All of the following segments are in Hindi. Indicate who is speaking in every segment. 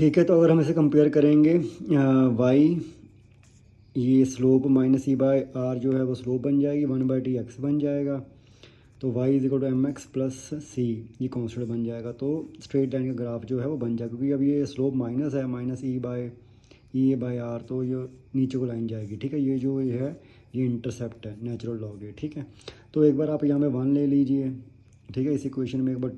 Speaker 1: ठीक है, तो अगर हम इसे कंपेयर करेंगे वाई, ये slope minus E by R जो है वो स्लोप बन जाएगी, 1/t एक्स बन जाएगा। तो y is equal to m x plus c, ये कॉन्स्टेंट बन जाएगा। तो स्ट्रेट लाइन का ग्राफ जो है वो बन जाएगा, क्योंकि अब ये स्लोप माइनस है, माइनस ई बाय आर, तो ये नीचे को लाइन जाएगी। ठीक है, ये जो ये है ये इंटरसेप्ट है, नेचुरल लॉग है। ठीक है, तो एक बार आप यहाँ पे 1 ले लीजिए। ठीक है, इस इक्वेशन में एक बार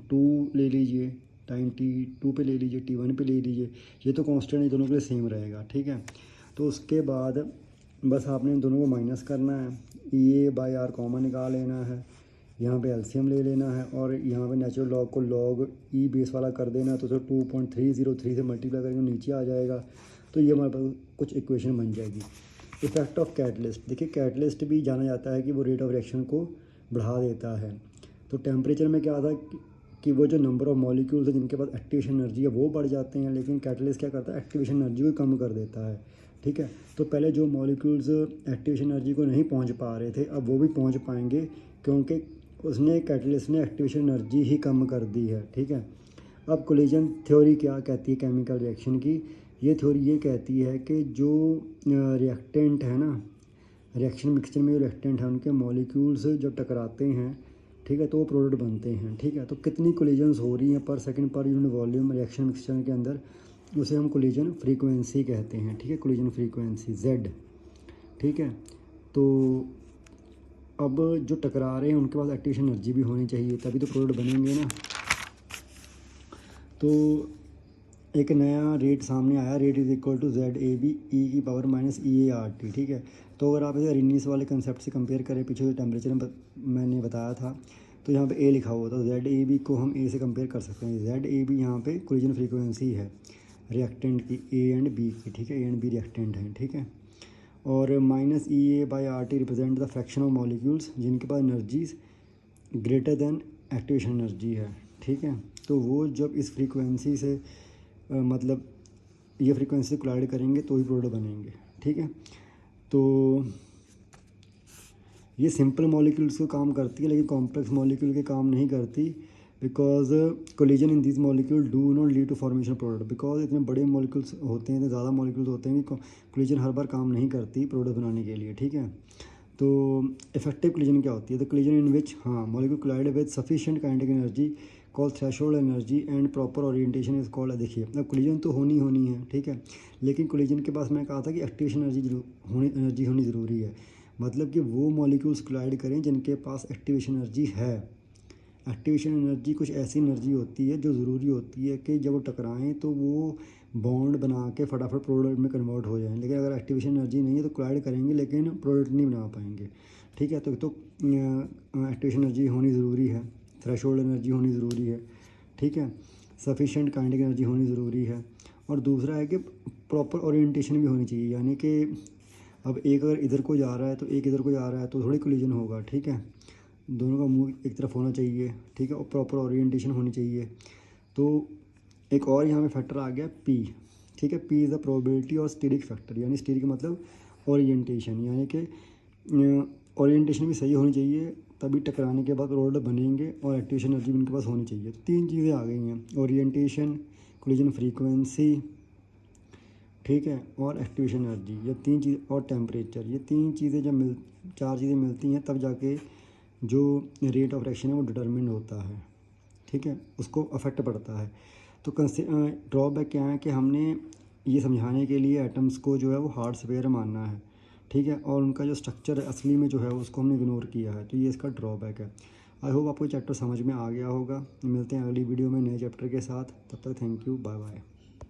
Speaker 1: 2 ले लीजिए, टाइम t2 पे ले लीजिए, t1 पे ले लीजिए। ये तो कांस्टेंट, दोनों के लिए सेम रहेगा। ठीक है, तो उसके बाद बस आपने इन दोनों को माइनस करना है, ए बाय आर कॉमन निकाल लेना है, यहाँ पे एलसीएम ले लेना है, और यहाँ पे नेचुरल लॉग को लॉग ई बेस वाला कर देना। तो 2.303 से मल्टीप्लाई करेंगे, नीचे आ जाएगा। तो ये हमारे पास कुछ इक्वेशन बन जाएगी। इफेक्ट ऑफ कैटलिस्ट, देखिए कैटलिस्ट भी जाना जाता है कि वो रेट ऑफ रिएक्शन को बढ़ा देता है। तो टेम्परेचर में क्या था कि वो जो नंबर ऑफ मॉलिक्यूल्स है जिनके पास एक्टिवेशन एनर्जी है वो बढ़ जाते हैं, लेकिन कैटलिस्ट क्या करता है, एक्टिवेशन एनर्जी को कम कर देता है। ठीक है, तो पहले जो मॉलिक्यूल्स एक्टिवेशन एनर्जी को नहीं पहुंच पा रहे थे, अब वो भी पहुंच पाएंगे, क्योंकि उसने कैटलिस्ट ने एक्टिवेशन एनर्जी ही कम कर दी है। ठीक है, अब कोलिजन थ्योरी क्या कहती है केमिकल रिएक्शन की, ये थ्योरी ये कहती है कि जो रिएक्टेंट है ना, रिएक्शन मिक्सचर में जो रिएक्टेंट है उनके मॉलिक्यूल्स जब टकराते हैं, ठीक है, तो वो प्रोडक्ट बनते हैं। ठीक है, तो कितनी कोलिजन्स हो रही हैं पर second per unit volume reaction mixture के अंदर, उसे हम कोलिजन फ्रीक्वेंसी कहते हैं। ठीक है, कोलिजन फ्रीक्वेंसी Z। ठीक है, तो अब जो टकरा रहे हैं उनके पास एक्टिवेशन एनर्जी भी होनी चाहिए, तभी तो प्रोडक्ट बनेंगे ना। तो एक नया रेट सामने आया, rate is equal to ZAB E की पावर माइनस EART। ठीक है, तो अगर आप इसे अरेनियस वाले कंसेप्ट से कंपेयर करें, पीछे जो टेम्परेचर मैंने बताया था, तो यहाँ पे A लिखा हुआ था, ZAB को हम A से कंपेयर कर सकते हैं। ZAB यहाँ पे कोलिजन फ्रीक्वेंसी है रिएक्टेंट की, A एंड B की। ठीक है, A एंड B रिएक्टेंट हैं। ठीक है, और minus EA/RT represent the fraction of molecules जिनके पास energies greater than activation energy है। ठीक है, तो वो जब इस फ्रीक्वेंसी से मतलब ये फ्रीक्वेंसी कोलाइड करेंगे तो ही प्रोडक्ट बनेंगे। ठीक है, तो ये सिंपल मॉलिक्यूल्स को काम करती है, लेकिन कॉम्प्लेक्स मॉलिक्यूल के काम नहीं करती, because collision in this molecule do not lead to formation product. Because इतने बड़े मॉलिक्यूल्स होते हैं, इतने ज़्यादा मॉलिक्यूल्स होते हैं कि कोलिजन हर बार काम नहीं करती प्रोडक्ट बनाने के लिए। ठीक है, तो इफेक्टिव कोलिजन क्या होती है, तो collision in which molecule collide with sufficient kinetic energy call threshold energy and proper orientation is called. देखिए, अब कोलिजन तो होनी है। ठीक है, लेकिन कोलिजन के पास मैंने कहा था कि एक्टिवेशन एनर्जी होनी ज़रूरी है। मतलब कि वो मॉलिक्यूल्स कोलाइड करें जिनके पास एक्टिवेशन एनर्जी है। एक्टिवेशन एनर्जी कुछ ऐसी एनर्जी होती है जो ज़रूरी होती है कि जब वो टकराएं तो वो बॉन्ड बना के फटाफट प्रोडक्ट में कन्वर्ट हो जाएं। लेकिन अगर एक्टिवेशन एनर्जी नहीं है तो कोलाइड करेंगे लेकिन प्रोडक्ट नहीं बना पाएंगे। ठीक है, तो एक्टिवेशन एनर्जी होनी ज़रूरी है, थ्रेशोल्ड एनर्जी होनी ज़रूरी है। ठीक है, सफिशिएंट काइनेटिक एनर्जी होनी ज़रूरी है, और दूसरा है कि प्रॉपर ओरिएंटेशन भी होनी चाहिए। यानी कि अब एक अगर इधर को जा रहा है तो एक इधर को जा रहा है तो थोड़ी कोलिजन होगा। ठीक है, दोनों का मुंह एक तरफ होना चाहिए। ठीक है, और प्रॉपर ओरिएंटेशन होनी चाहिए। तो एक और यहाँ पे फैक्टर आ गया P। ठीक है, P इज़ द प्रोबेबिलिटी और स्टीरिक फैक्टर, यानी स्टीरिक मतलब ओरिएंटेशन, यानी कि ओरिएंटेशन भी सही होनी चाहिए, तभी टकराने के बाद प्रोडक्ट बनेंगे, और एक्टिवेशन एनर्जी भी उनके पास होनी चाहिए। 3 चीज़ें आ गई हैं, ओरिएंटेशन, कोलिजन फ्रीक्वेंसी, ठीक है, और एक्टिवेशन एनर्जी। ये 3 चीज़, और टेम्परेचर, ये 3 चीज़ें जब 4 चीज़ें मिलती हैं तब जाके जो रेट ऑफ रिएक्शन है वो डिटरमिन होता है। ठीक है, उसको अफेक्ट पड़ता है। तो ड्रॉबैक क्या है कि हमने ये समझाने के लिए एटम्स को जो है वो हार्डवेयर मानना है। ठीक है, और उनका जो स्ट्रक्चर है असली में जो है उसको हमने इग्नोर किया है, तो ये इसका ड्रॉबैक है। आई होप आपको चैप्टर समझ में आ गया होगा। मिलते हैं अगली वीडियो में नए चैप्टर के साथ, तब तक थैंक यू, बाय बाय।